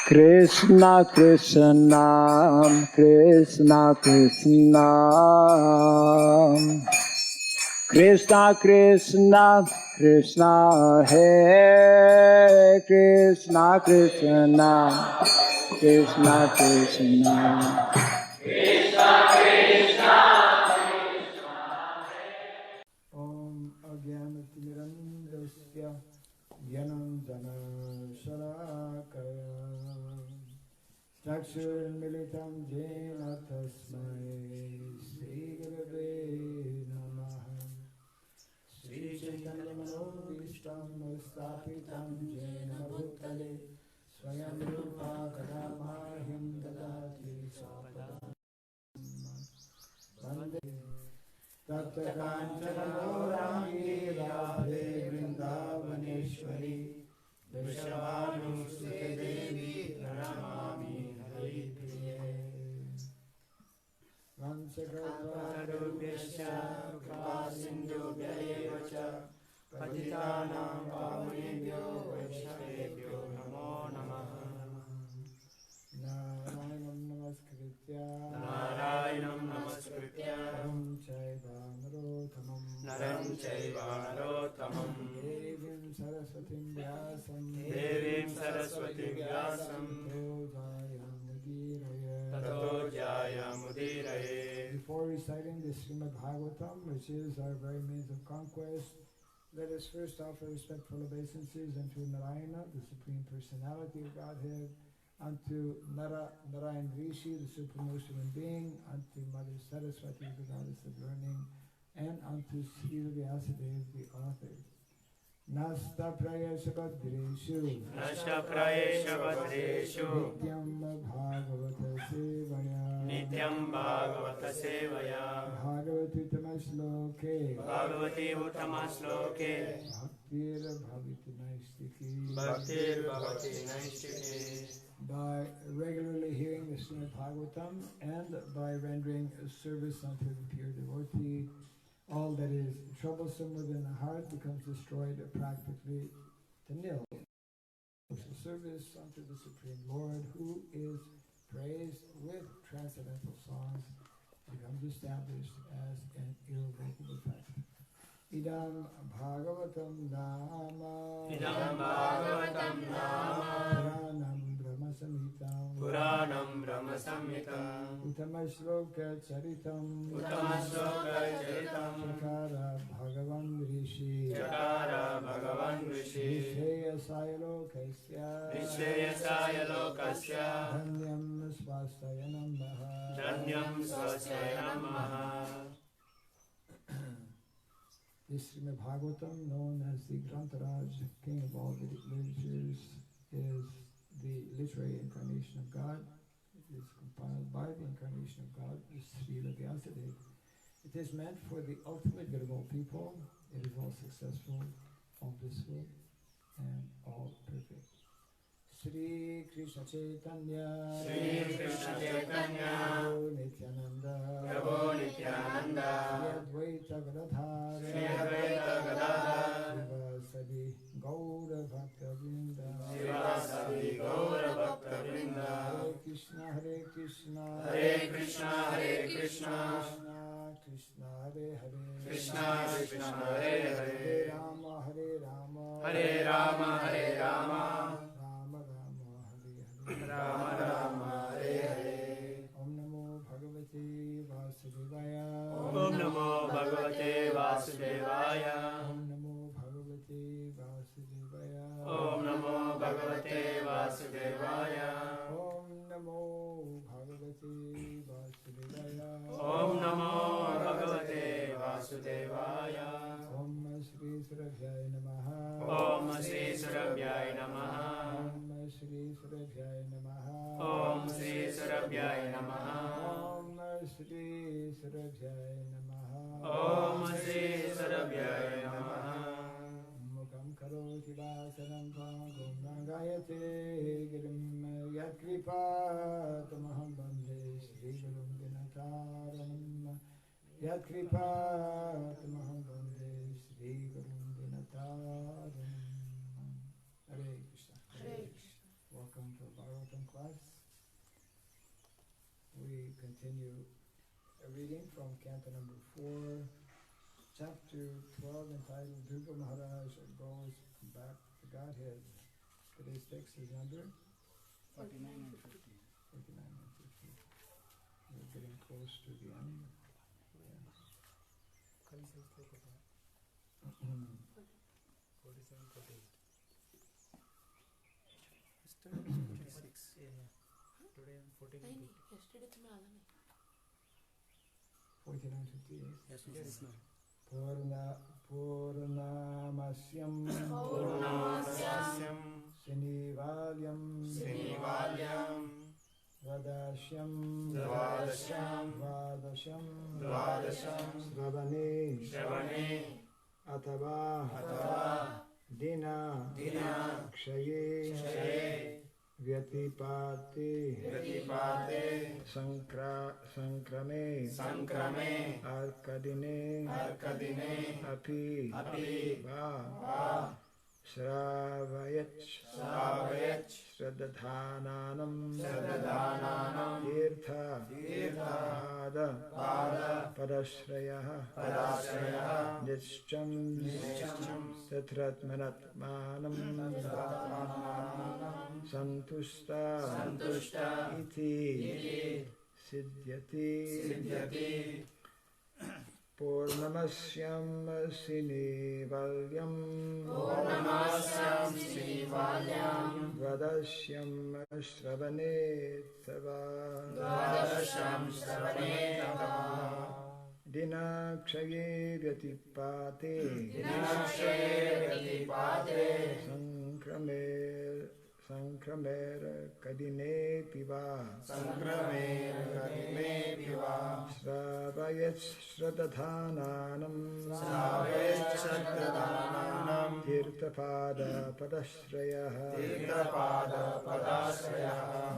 Krishna Krishna Krishna Krishna Krishna Krishna Krishna Hare Krishna Krishna Krishna Krishna Krishna Krishna Om Agyanatimirandasya Yanam Jana Shalakaya Chakshurmilitam Jena Tasmai Sri Gurave Namaha Sri Chaitanya Manobhishtam Stapitam Jena Bhutale Swayam Rupa Kadamahim Dadati Swapadam Vande Tapta Kanchana Gaurani Radhe Vrindavaneshwari Vrishabhanusute Devi Pranamami Haripriye Vansakalparubhyascha Kripasindhubhya eva cha Patitanam Pavanebhyo Vaishnavebhyo Namo Namaha Narayanam Namaskritya Naram Chaiva Narottamam Devim Saraswatim Vyasam Tato Jaya Mudiraye. Before reciting the Srimad Bhagavatam, which is our very means of conquest, let us first offer respectful obeisances unto Narayana, the Supreme Personality of Godhead, unto Narayan Rishi, the supremest human being, unto Mother Saraswati, the goddess of learning, and unto Sri Vyasadeva, the author. Nasta Prayesha Badreshu Nityam Bhagavata Sevaya Bhagavati Uttama-shloke Bhaktir Bhavati Naistiki. By regularly hearing the Srimad Bhagavatam and by rendering service unto the pure devotee, all that is troublesome within the heart becomes destroyed practically to nil. Service unto the Supreme Lord, who is praised with transcendental songs, becomes established as an irrevocable fact. Idam Bhagavatam Nama Puranam Brahma Samhitam Uttama-shloka Charitam Chakara Bhagavan Rishi Nishayasaya Lokasya Dhanyam Swasaya Namaha. This Srimad Bhagavatam, known as the Grantaraj, king of all Vedic literatures, is the literary incarnation of God. It is compiled by the incarnation of God, Srila Vyasadeva. It is meant for the ultimate good of all people. It is all successful, all blissful, and all perfect. Sri Krishna Chaitanya Prabhu Nityananda Sri Advaita Gadadhar Srivasadi Gaura Bhakta Vrinda Hare Krishna Hare Krishna Hare Krishna Krishna Hare Hare Krishna Hare Hare Hare Rama Hare Rama Rama Rama Hare Hare. Om Namo Bhagavate Vasudevaya. Om Namo Bhagavate Vasudevaya. Om Namo Bhagavate Vasudevaya. Om Namo Bhagavate Vasudevaya. Om Namo Bhagavate Vasudevaya. Om Namo Bhagavate Vasudevaya. Om Shri Surabhyaya Namaha. Om Shri Surabhyaya Namaha. Shri Surabhyaya Namaha. Om Shri Surabhyaya Namaha. Om Shri Surabhyaya Namaha. Om Shri Surabhyaya Namaha. Mukam karoti vasanam bhagam nagayate girim yat kripatamaham bande Shri Gurum Dinataram. Yat kripatamaham bande Shri Gurum Dinataram. Hare Krishna. Hare Krishna. Welcome to Bhagavatam continue reading from canto number 4, chapter 12, entitled Dhruva Maharaj Goes Back to Godhead. Today's text is number 49 and 50. 49 and 50. We're getting close to the end. Today I'm 49. Yesterday to me 49:50, yes? Yes, ma'am. Purnamasyam Sinivalyam Vadashyam Sravane Atava Dina Kshaye Vyatipate Sankrame Arkadine Api Va Shravayach Shradadhananam Tirtha Pada Padashrayah Nischam Tatratmanatmanam Santushta Iti Siddhyati Purnamasyam Sinivalyam Vadashyam Shravane Tava Dinakshaye Vyatipate Sankramer Kadine Piva Sravayat Shradadhananam Tirthapada Padashrayah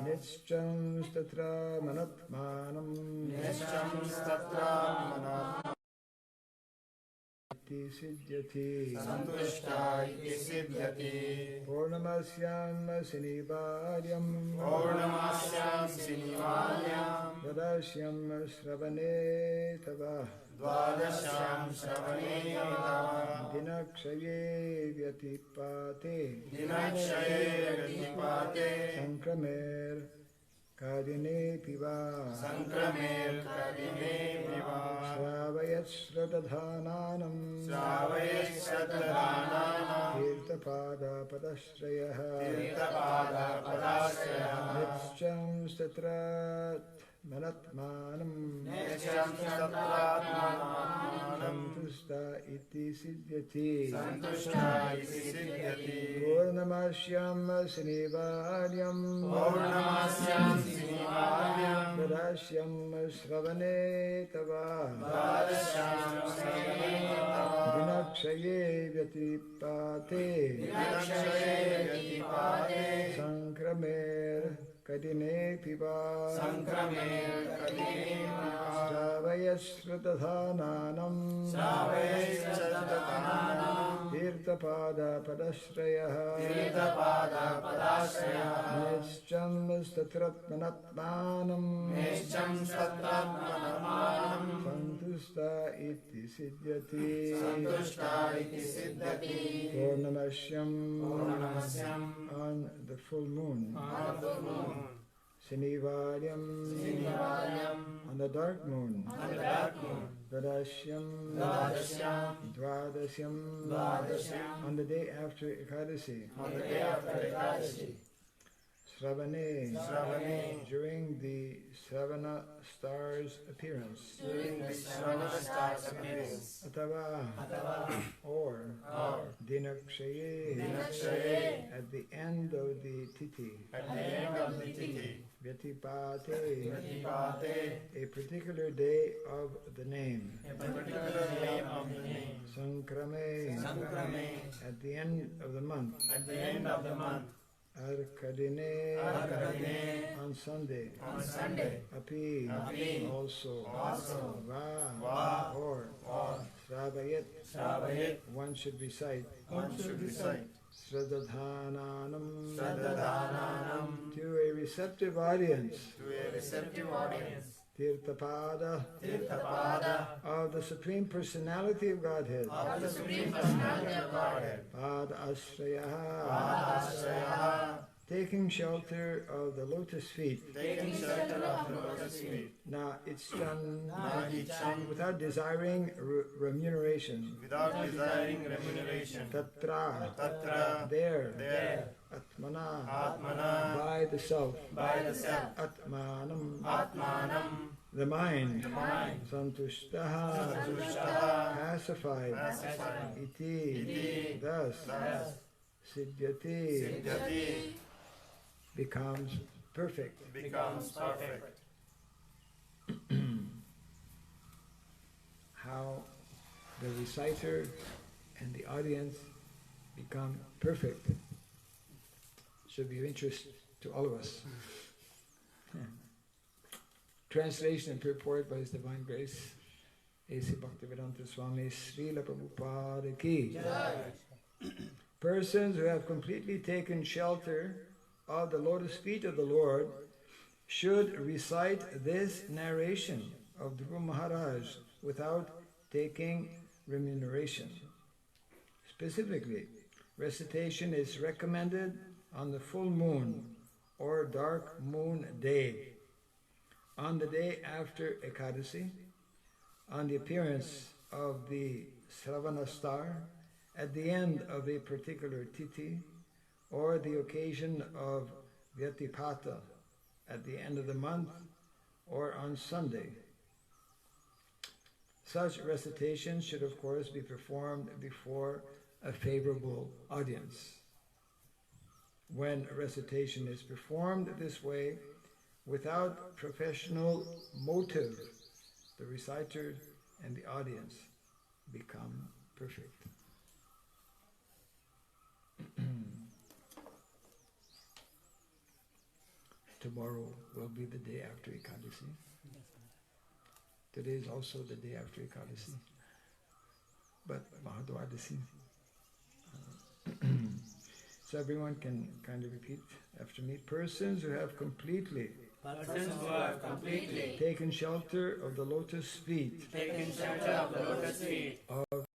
Nischam Statra Manatmanam Siddhyati Purnamasyam Sinivalyam Vadashyam Shravane Tava Dinakshaye Vyatipate Sankramer Kadine Piva Shravayat Shradadhananam Tirthapada Padashrayah Nischam Statrat Manatmanam Santushta Iti Siddhyati Purnamashyam Sinivalyam Vadashyam Shravane Tava Dinakshaye Vyatipate Sankramer Kadine Piva Shravayat Shradadhananam Tirthapada Padashrayah Nischam Statratmanatmanam Santushta Iti Siddhyati Purnamashyam on the full moon Sinivalyam on the dark moon Vadashyam Dvadasyam on the day after Ekadasi Shravane during the Sravana star's appearance Atava or Dinakshaye at the end of the Tithi Vyatipate a particular day of the name Sankrame at the end of the month Arkadine on Sunday Api also Va or Shravayat one should recite Shradadhananam to a receptive audience Tirthapada Tirthapada of the Supreme Personality of Godhead. of the Supreme Personality of Godhead. Pada Asrayaha, Padashraya, taking shelter of the lotus feet. taking shelter of the lotus feet. Na Ichchan, Nadicham, without desiring remuneration. without desiring remuneration. Tatra, Tatra, there. there. Atmana, Atmana, by the self. by the self. Atmanam, Atmanam, the mind. the mind. Santushtaha, Santushtaha, pacified. pacified. Iti, Iti, thus. thus. Siddhyati, Siddhyati, becomes perfect. becomes perfect. How the reciter and the audience become perfect should be of interest to all of us. Translation and purport by His Divine Grace, A.C. Bhaktivedanta Swami Srila Prabhupada Ki. Persons who have completely taken shelter of the lotus feet of the Lord should recite this narration of Dhruva Maharaj without taking remuneration. Specifically, recitation is recommended on the full moon or dark moon day, on the day after Ekadasi, on the appearance of the Sravana star, at the end of a particular tithi, or the occasion of Vyatipata, at the end of the month, or on Sunday. Such recitation should of course be performed before a favorable audience. When recitation is performed this way, without professional motive, the reciter and the audience become perfect. Tomorrow will be the day after Ekadasi. Today is also the day after Ekadasi. But Mahadwadasi. So everyone can kind of repeat after me. Persons who have completely Persons who have completely taken shelter of the lotus feet taken shelter of the lotus feet of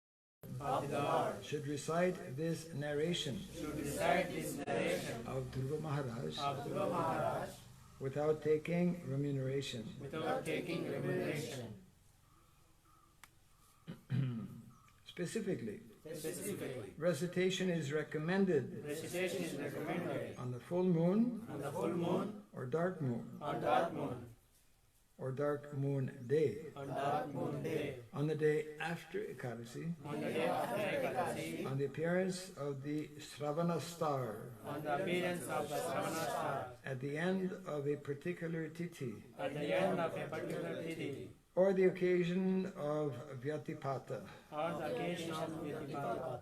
of the Lord should recite this narration should recite this narration of Dhruva Maharaj of Dhruva Maharaj without taking remuneration. without taking remuneration. Specifically, Specifically, recitation is recommended recitation is recommended on the full moon on the full moon, or dark moon on dark moon, or dark moon day, on dark moon day, on the day after Ekadasi, on the day after Ekadasi, on the appearance of the Sravana star, on the appearance of the Sravana star, at the end of a particular tithi, at the end of a particular tithi, or the occasion of Vyatipata, or the occasion of Vyatipata,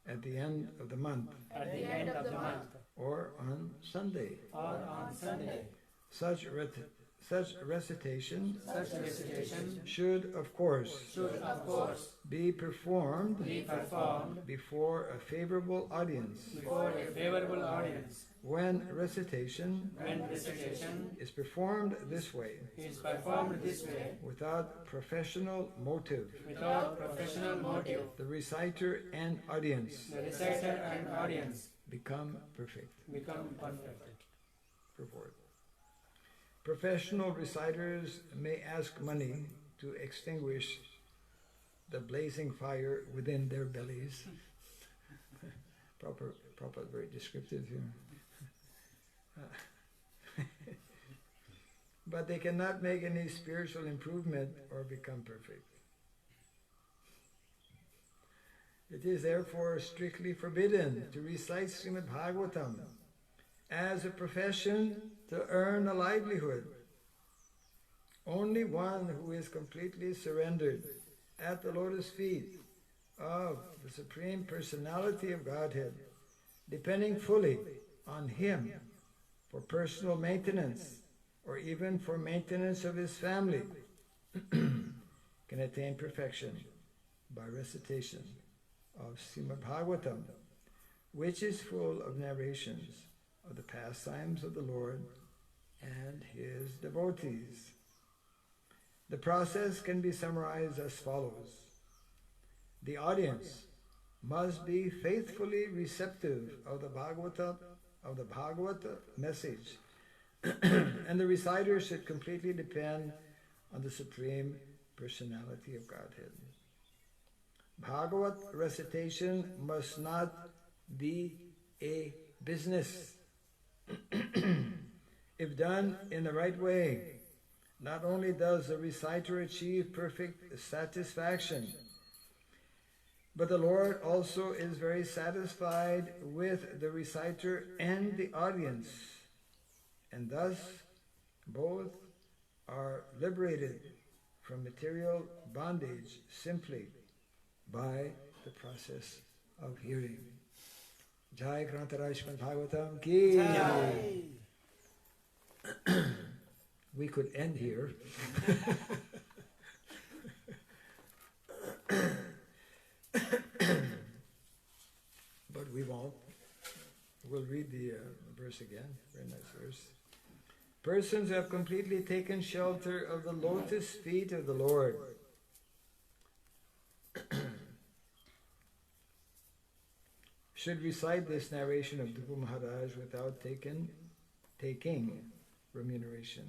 at the end of the month, at the end of the month, or on Sunday. or on Sunday. Such recitation Such recitation should, of course, should, of course, be performed be performed before a favorable audience. before a favorable audience. When recitation When recitation is performed this way, is performed this way, without professional motive, without professional motive, the reciter and audience the reciter and audience become perfect. become perfect. Purport. Professional reciters may ask money to extinguish the blazing fire within their bellies. proper, very descriptive here. But they cannot make any spiritual improvement or become perfect. It is therefore strictly forbidden to recite Srimad Bhagavatam as a profession to earn a livelihood. Only one who is completely surrendered at the lotus feet of the Supreme Personality of Godhead, depending fully on Him for personal maintenance or even for maintenance of his family, can attain perfection by recitation of Srimad Bhagavatam, which is full of narrations of the pastimes of the Lord and His devotees. The process can be summarized as follows. The audience must be faithfully receptive of the Bhagavata message, and the reciter should completely depend on the Supreme Personality of Godhead. Bhagavat recitation must not be a business. If done in the right way, not only does the reciter achieve perfect satisfaction, but the Lord also is very satisfied with the reciter and the audience, and thus both are liberated from material bondage simply by the process of hearing. Jai Karnataka Srimad Bhagavatam ki Jai. We could end here. But we won't. We'll read the verse again. Very nice verse. Persons who have completely taken shelter of the lotus feet of the Lord should recite this narration of Dhruva Maharaj without taking remuneration.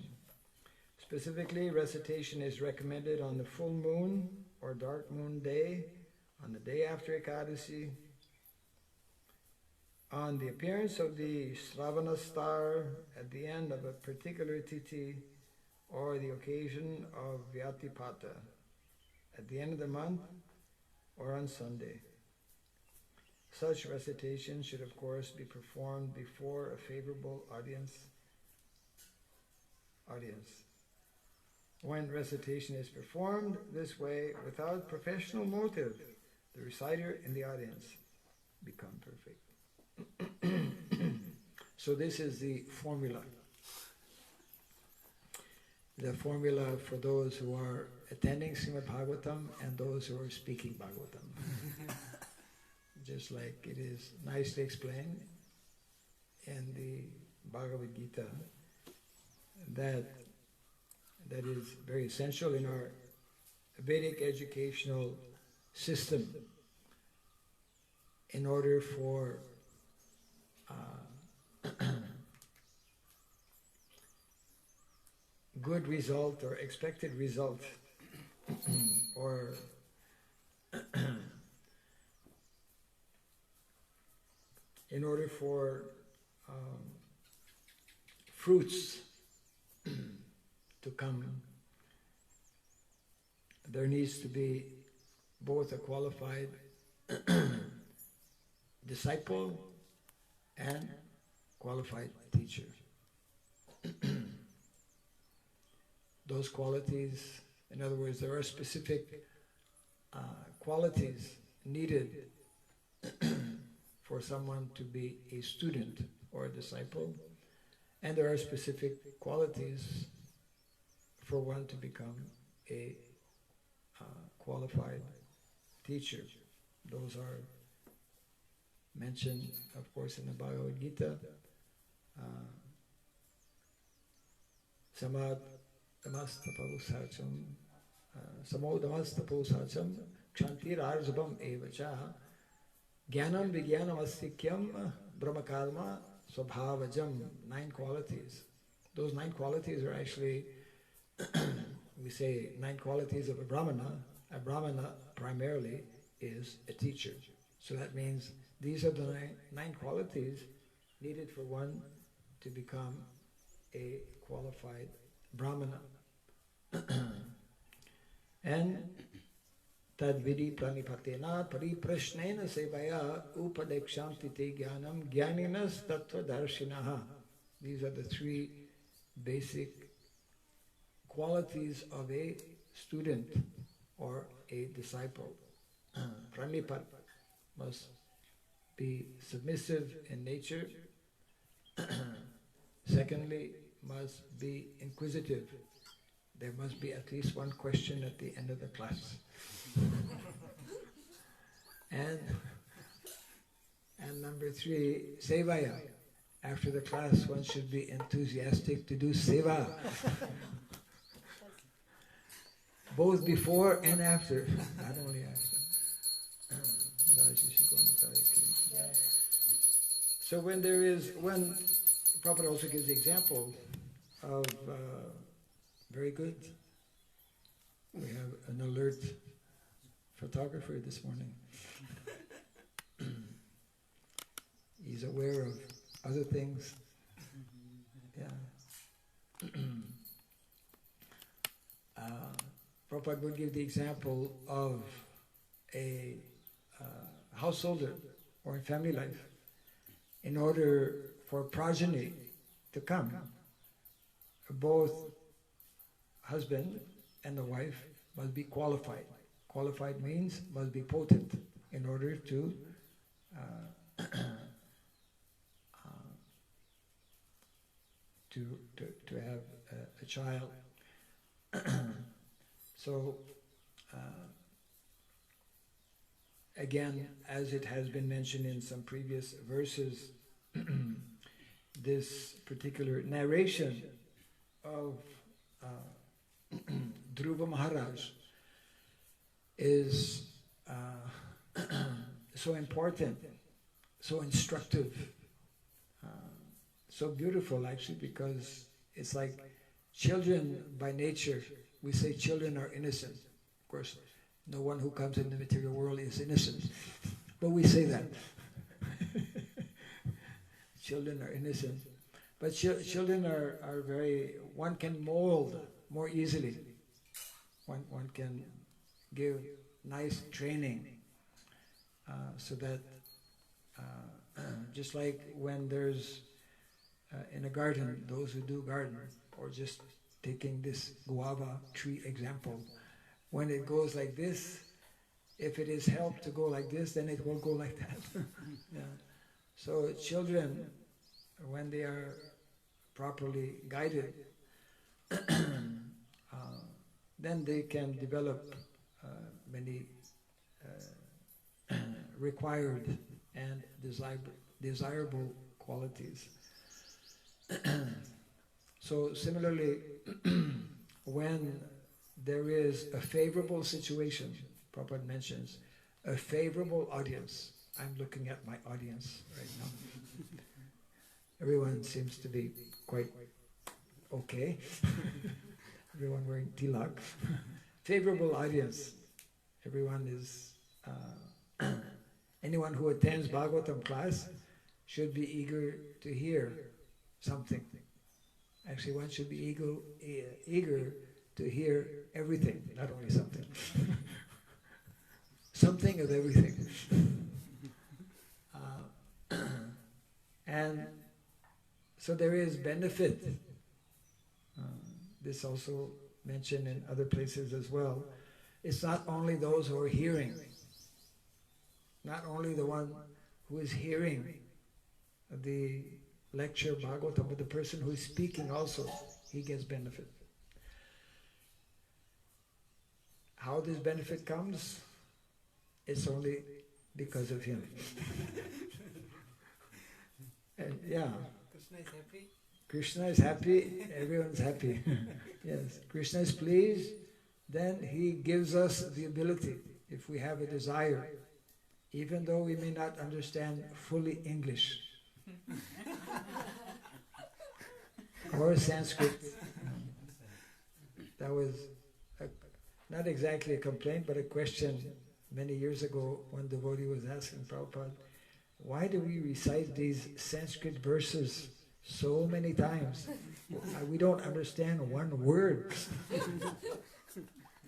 Specifically, recitation is recommended on the full moon or dark moon day, on the day after Ekadasi, on the appearance of the Sravana star at the end of a particular tithi, or the occasion of Vyatipata, at the end of the month, or on Sunday. Such recitation should of course be performed before a favorable audience. When recitation is performed this way, without professional motive, the reciter and the audience become perfect. So this is the formula. The formula for those who are attending Srimad Bhagavatam and those who are speaking Bhagavatam. Just like it is nicely explained in the Bhagavad Gita, that is very essential in our Vedic educational system in order for good result or expected result or in order for fruits to come, there needs to be both a qualified disciple and qualified teacher. Those qualities, in other words, there are specific qualities needed for someone to be a student or a disciple, and there are specific qualities for one to become a qualified teacher. Those are mentioned, of course, in the Bhagavad Gita. Samodamastaposacham kshantirarjabam evacha jnanam vijnanam astikyam brahmakarma swabhavajam. 9 qualities. Those 9 qualities are actually, we say 9 qualities of a Brahmana. A Brahmana primarily is a teacher. So that means these are the 9 qualities needed for one to become a qualified Brahmana. And tad vidi pranipatena pariprashnena sevaya upadekshanti te jnanam jnaninas tattva darshinaha. These are the 3 basic qualities of a student or a disciple. Pranipat must be submissive in nature. Secondly, must be inquisitive. There must be at least one question at the end of the class. And number 3, sevaya. After the class, one should be enthusiastic to do seva. both before and after, not only after. So when Prabhupada also gives the example of very good. We have an alert photographer this morning. He's aware of other things. Yeah. Prabhupada would give the example of a householder or in family life. In order for progeny to come, both husband and the wife must be qualified. Qualified means must be potent in order to to have a child. So again, as it has been mentioned in some previous verses, this particular narration of Dhruva Maharaj is so important, so instructive, so beautiful actually, because it's like children by nature, we say children are innocent. Of course, no one who comes in the material world is innocent, but we say that. Children are innocent. But children are very, one can mold more easily. One can give nice training so that just like when there's in a garden, those who do garden, or just taking this guava tree example, when it goes like this, if it is helped to go like this, then it will go like that. Yeah. So children, when they are properly guided, then they can develop many required and desirable qualities. So similarly, when there is a favorable situation, Prabhupada mentions, a favorable audience. I'm looking at my audience right now. Everyone seems to be quite okay. Everyone wearing tilak. Favorable audience. Everyone is, anyone who attends Bhagavatam class should be eager to hear something. Actually, one should be eager to hear everything, not only something. Something of everything. And so there is benefit. This also mentioned in other places as well. It's not only those who are hearing, not only the one who is hearing the lecture Bhagavatam, but the person who is speaking also, he gets benefit. How this benefit comes? It's only because of him. And yeah. Krishna is happy. Krishna is happy, everyone's happy. Yes, Krishna is pleased, then he gives us the ability, if we have a desire, even though we may not understand fully English or Sanskrit. That was not exactly a complaint, but a question many years ago. One devotee was asking Prabhupada, why do we recite these Sanskrit verses so many times? We don't understand one word.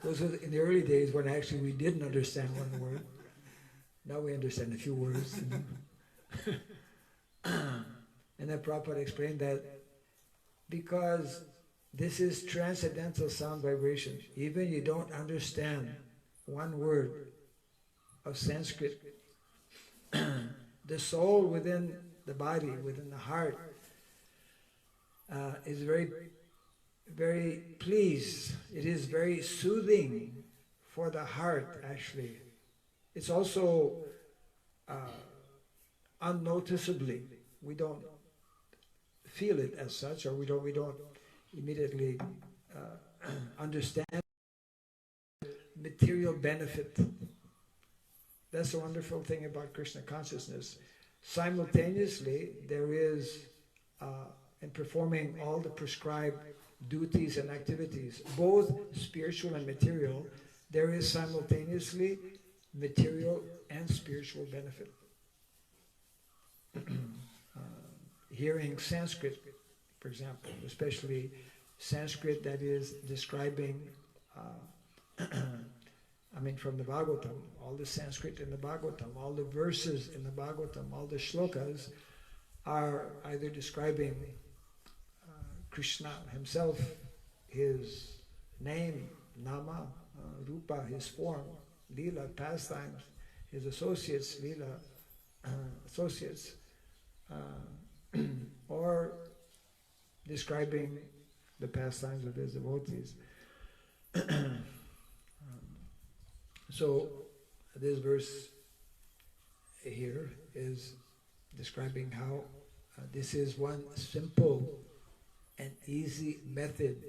Those were in the early days when actually we didn't understand one word. Now we understand a few words. And then Prabhupada explained that because this is transcendental sound vibration, even you don't understand one word of Sanskrit, the soul within the body, within the heart, is very, very pleased. It is very soothing for the heart, actually. It's also unnoticeably. We don't feel it as such, or we don't immediately understand material benefit. That's the wonderful thing about Krishna consciousness. Simultaneously, there is, in performing all the prescribed duties and activities, both spiritual and material, there is simultaneously material and spiritual benefit. Hearing Sanskrit, for example, especially Sanskrit that is describing, from the Bhagavatam, all the Sanskrit in the Bhagavatam, all the verses in the Bhagavatam, all the shlokas are either describing Krishna himself, his name, nama, rupa, his form, lila, pastimes, his associates, lila, associates, or describing the pastimes of his devotees. So this verse here is describing how this is one simple and easy method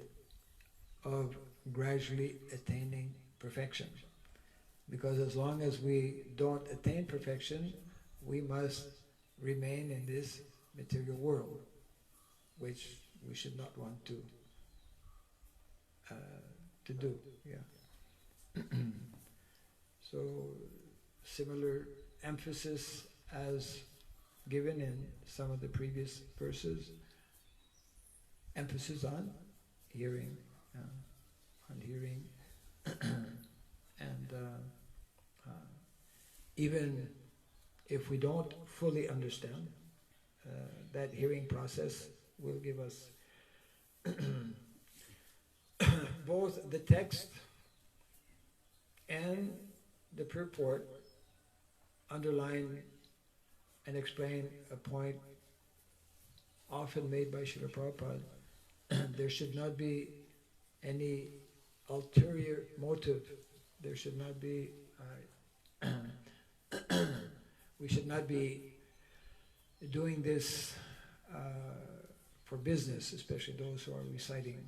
of gradually attaining perfection. Because as long as we don't attain perfection, we must remain in this material world, which we should not want to do. Yeah. So similar emphasis as given in some of the previous verses. Emphasis on hearing, and even if we don't fully understand, that hearing process will give us both the text and the purport underline and explain a point often made by Srila Prabhupada. There should not be any ulterior motive. There should not be, we should not be doing this for business, especially those who are reciting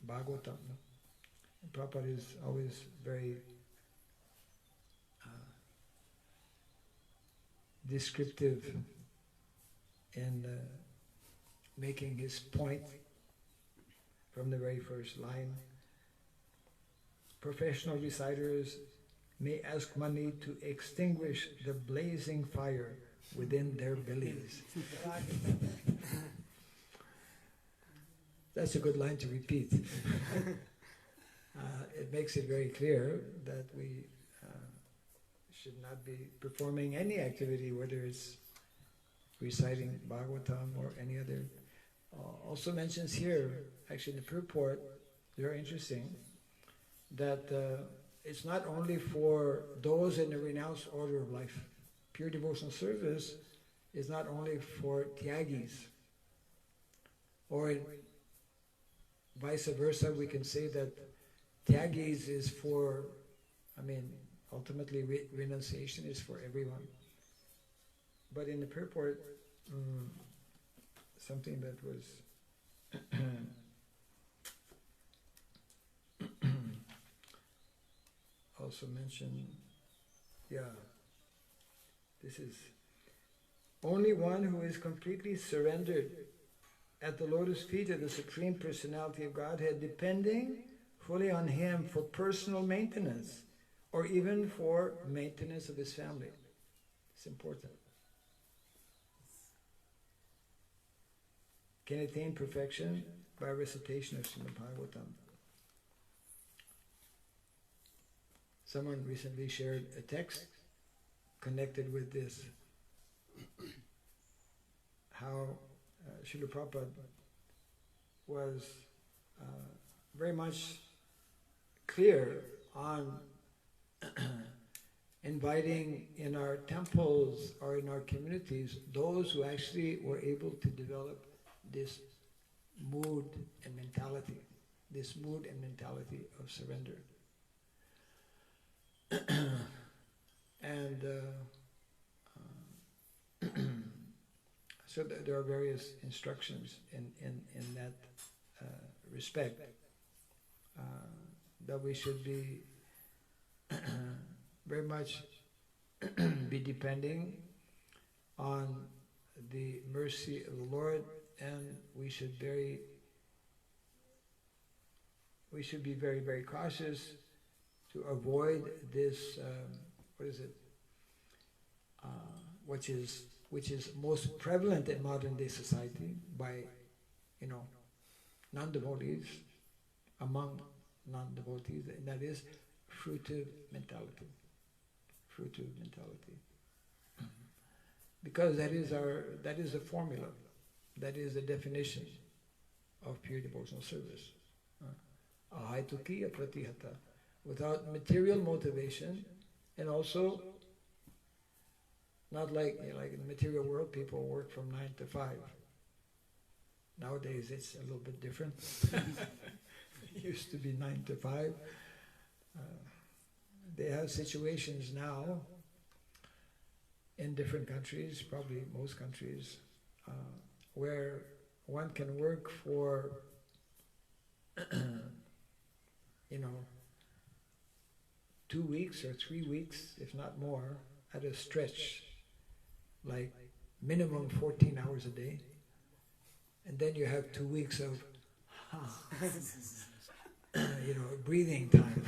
Bhagavatam. And Prabhupada is always very descriptive in making his point from the very first line. Professional reciters may ask money to extinguish the blazing fire within their bellies. That's a good line to repeat. It makes it very clear that we should not be performing any activity, whether it's reciting Bhagavatam or any other. Also mentions here, actually in the purport, very interesting, that it's not only for those in the renounced order of life. Pure devotional service is not only for tyagis, or vice versa, we can say that tyagis is for, ultimately renunciation is for everyone. But in the purport, something that was also mentioned, this is only one who is completely surrendered at the lotus feet of the Supreme Personality of Godhead, depending fully on Him for personal maintenance, or even for maintenance of his family. It's important. Can attain perfection by recitation of Srimad Bhagavatam. Someone recently shared a text connected with this, how Srila Prabhupada was very much clear on inviting in our temples or in our communities those who actually were able to develop this mood and mentality of surrender. And so there are various instructions in that respect. that we should be very much be depending on the mercy of the Lord, and we should be very, very cautious to avoid this, which is most prevalent in modern day society by, non-devotees, among non-devotees, and that is fruitive mentality. Fruitive mentality. Because that is the formula, that is the definition of pure devotional service. Ahaitukiya pratihata, without material motivation, and also not like in the material world, people work from 9 to 5. Nowadays it's a little bit different. It used to be 9 to 5. They have situations now in different countries, probably most countries, where one can work for, 2 weeks or 3 weeks, if not more, at a stretch, like minimum 14 hours a day, and then you have 2 weeks of, breathing time.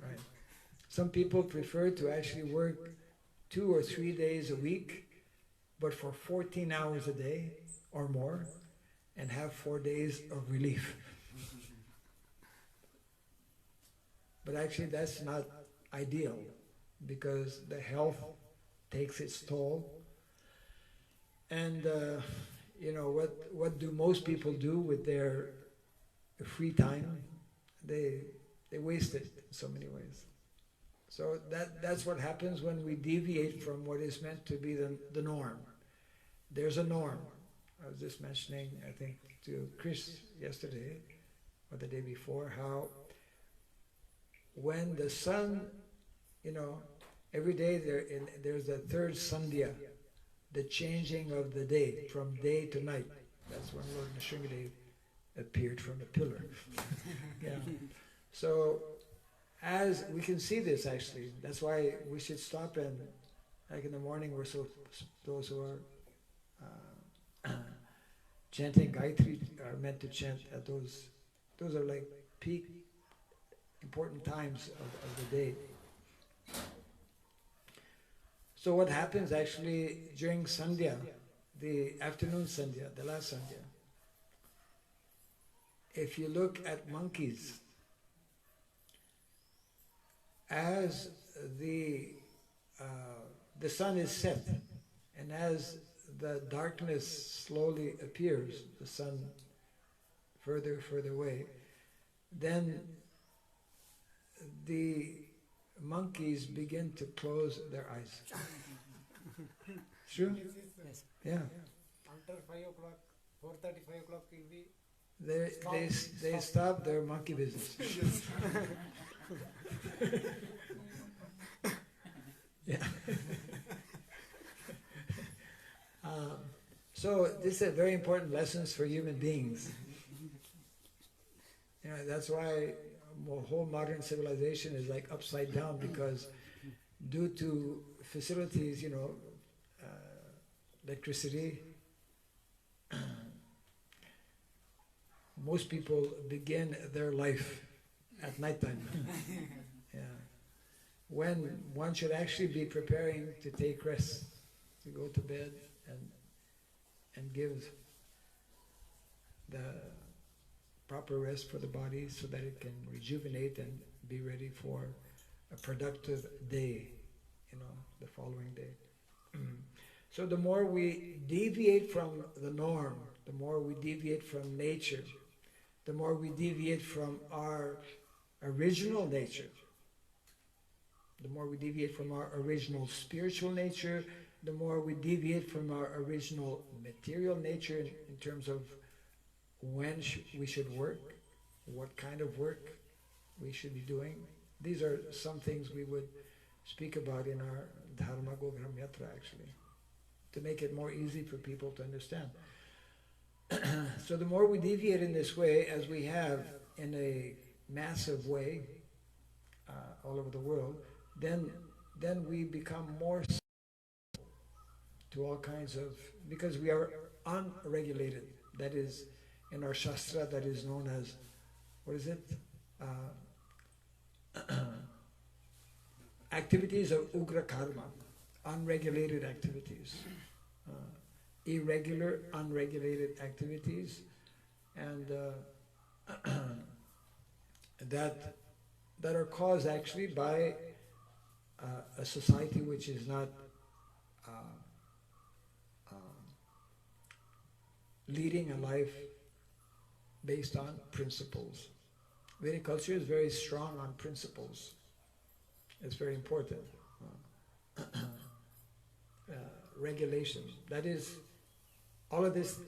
Right? Some people prefer to actually work 2 or 3 days a week, but for 14 hours a day or more, and have 4 days of relief. But actually that's not ideal, because the health takes its toll. And what do most people do with their free time? They waste it in so many ways. So that's what happens when we deviate from what is meant to be the norm. There's a norm. I was just mentioning, I think, to Chris yesterday or the day before, how when the sun, every day there's a third Sandhya, the changing of the day from day to night. That's when Lord Nrsimhadev appeared from a pillar. Yeah. So as we can see this, actually, that's why we should stop and, like in the morning, those who are chanting Gayatri are meant to chant at those are like peak important times of the day. So what happens actually during Sandhya, the afternoon Sandhya, the last Sandhya, if you look at monkeys, as the sun is set, and as the darkness slowly appears, the sun further away, then the monkeys begin to close their eyes. True? Yes. Yeah. After 5 o'clock, 4:30, 5 o'clock will be. They stop their monkey business. Yeah. So this is very important lessons for human beings. That's why whole modern civilization is like upside down, because due to facilities, electricity, most people begin their life at nighttime. Yeah. When one should actually be preparing to take rest, to go to bed and give the proper rest for the body so that it can rejuvenate and be ready for a productive day, the following day. So the more we deviate from the norm, the more we deviate from nature, the more we deviate from our original nature, the more we deviate from our original spiritual nature, the more we deviate from our original material nature in terms of when we should work, what kind of work we should be doing. These are some things we would speak about in our Dharma Gogram Yatra, actually, to make it more easy for people to understand. So the more we deviate in this way, as we have in a massive way all over the world, then we become more to all kinds of, because we are unregulated. That is, in our Shastra, that is known as, what is it? Activities of Ugra Karma, unregulated activities. Irregular, unregulated activities, and that are caused actually by a society which is not leading a life based on principles. Vedic culture is very strong on principles. It's very important. Regulation. That is, all of this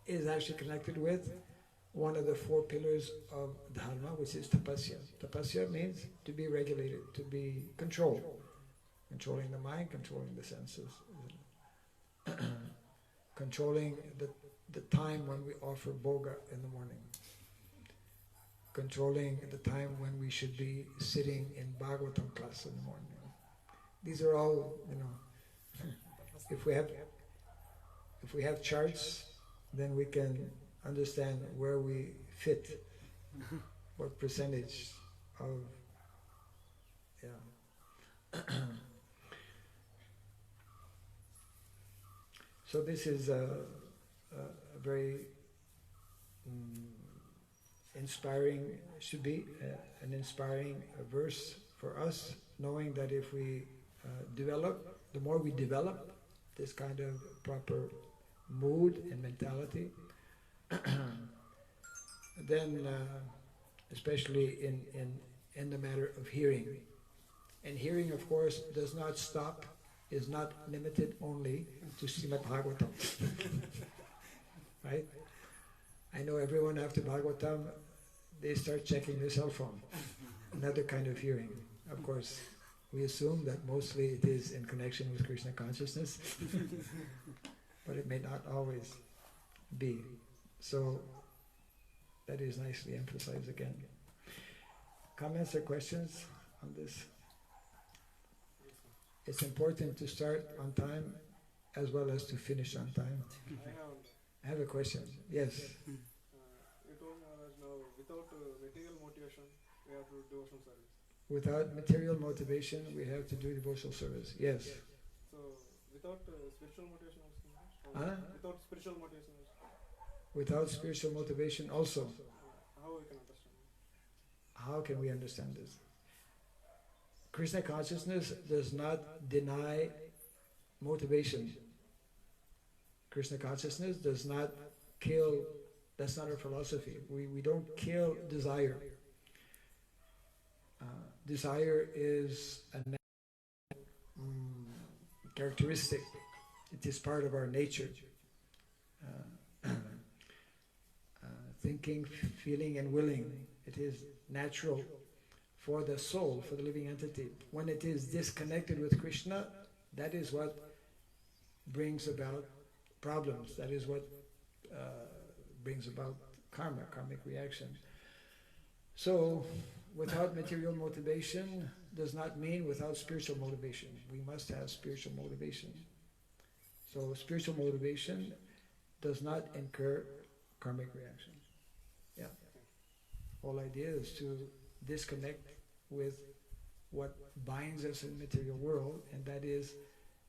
is actually connected with one of the 4 pillars of dharma, which is tapasya. Tapasya means to be regulated, to be controlled. Controlling the mind, controlling the senses. Controlling the time when we offer bhoga in the morning. Controlling the time when we should be sitting in Bhagavatam class in the morning. These are all, if we have charts, then we can understand where we fit, what percentage of, So this is a very inspiring, should be an inspiring verse for us, knowing that if we develop, the more we develop this kind of proper mood and mentality, then especially in the matter of hearing. And hearing, of course, does not stop, is not limited only to Srimad Bhagavatam. Right? I know everyone after Bhagavatam, they start checking their cell phone. Another kind of hearing. Of course, we assume that mostly it is in connection with Krishna consciousness, but it may not always be. So, that is nicely emphasized again. Comments or questions on this? It's important to start on time as well as to finish on time. I have a question. Yes. You told us now, without material motivation, we have to do devotional service. Without material motivation, we have to do devotional service. Yes. So, without spiritual motivation also? Huh? Without spiritual motivation also? Without spiritual motivation also. How we can understand? How can we understand this? Krishna consciousness does not deny motivation. Krishna consciousness does not kill, that's not our philosophy. We don't kill desire. Desire is a characteristic. It is part of our nature. Thinking, feeling, and willing. It is natural for the soul, for the living entity. When it is disconnected with Krishna, that is what brings about problems. That is what brings about karma, karmic reaction. So, without material motivation does not mean without spiritual motivation. We must have spiritual motivation. So, spiritual motivation does not incur karmic reaction. Yeah. Whole idea is to disconnect with what binds us in the material world, and that is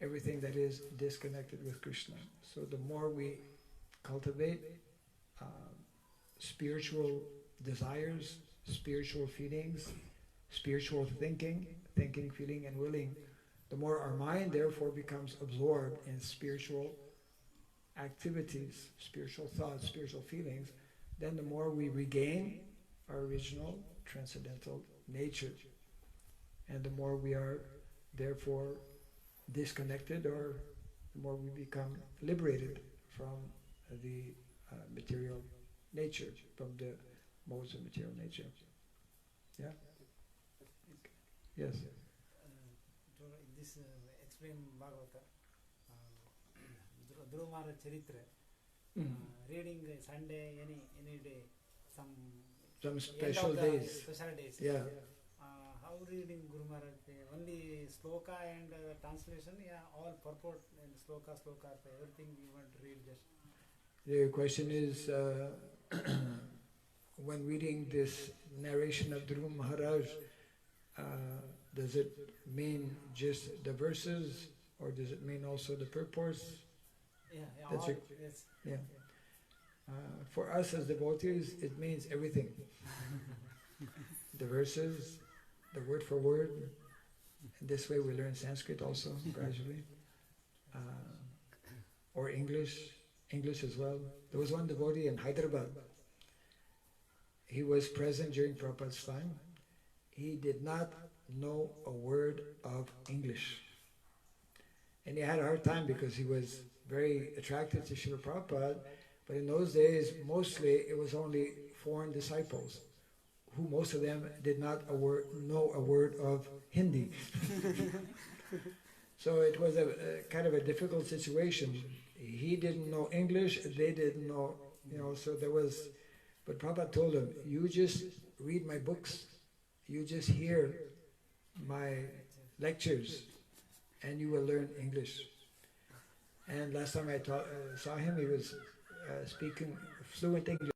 everything that is disconnected with Krishna. So the more we cultivate spiritual desires, spiritual feelings, spiritual thinking, feeling, and willing, the more our mind therefore becomes absorbed in spiritual activities, spiritual thoughts, spiritual feelings, then the more we regain our original transcendental nature. And the more we are therefore disconnected, or the more we become liberated from the material nature, from the modes of material nature. Yeah? Yes? This explain Bhagavata, Dhruva Charitra, reading Sunday, any day, some some End special of the days. Special days. Yeah. How reading Guru Maharaj? Only sloka and translation. Yeah, all purport and sloka, everything you want to read just. The question is, when reading this narration of Dhruva Maharaj, does it mean just the verses, or does it mean also the purports? Yeah, That's all, it. yes. Yeah. For us as devotees, it means everything. The verses, the word for word. And this way we learn Sanskrit also, gradually. Or English as well. There was one devotee in Hyderabad. He was present during Prabhupada's time. He did not know a word of English. And he had a hard time because he was very attracted to Srila Prabhupada, but in those days, mostly it was only foreign disciples, who most of them did not know a word of Hindi. So it was a kind of a difficult situation. He didn't know English, they didn't know, so there was, but Prabhupada told him, you just read my books, you just hear my lectures, and you will learn English. And last time I saw him, he was speaking fluent English.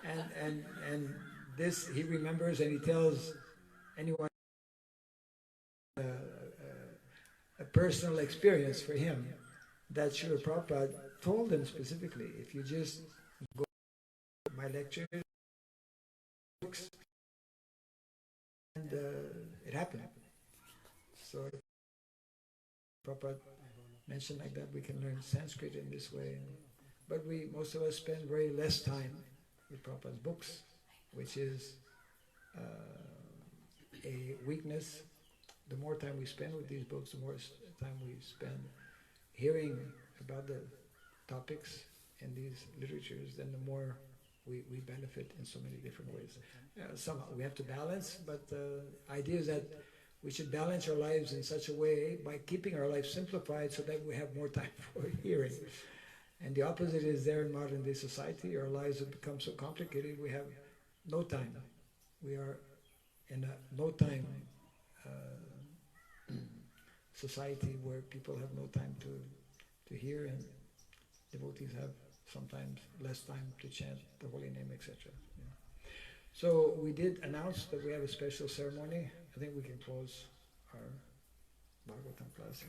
And this he remembers, and he tells anyone a personal experience for him that Srila Prabhupada told him specifically, if you just go to my lectures, and it happened. So Prabhupada mentioned like that, we can learn Sanskrit in this way. But most of us spend very less time with Prabhupada's books, which is a weakness. The more time we spend with these books, the more time we spend hearing about the topics in these literatures, then the more we benefit in so many different ways. Somehow we have to balance, but the idea is that we should balance our lives in such a way by keeping our life simplified so that we have more time for hearing. And the opposite is there in modern day society. Our lives have become so complicated, we have no time. We are in a no time society where people have no time to hear, and devotees have sometimes less time to chant the holy name, etc. Yeah. So we did announce that we have a special ceremony. I think we can close our Bhagavatam class.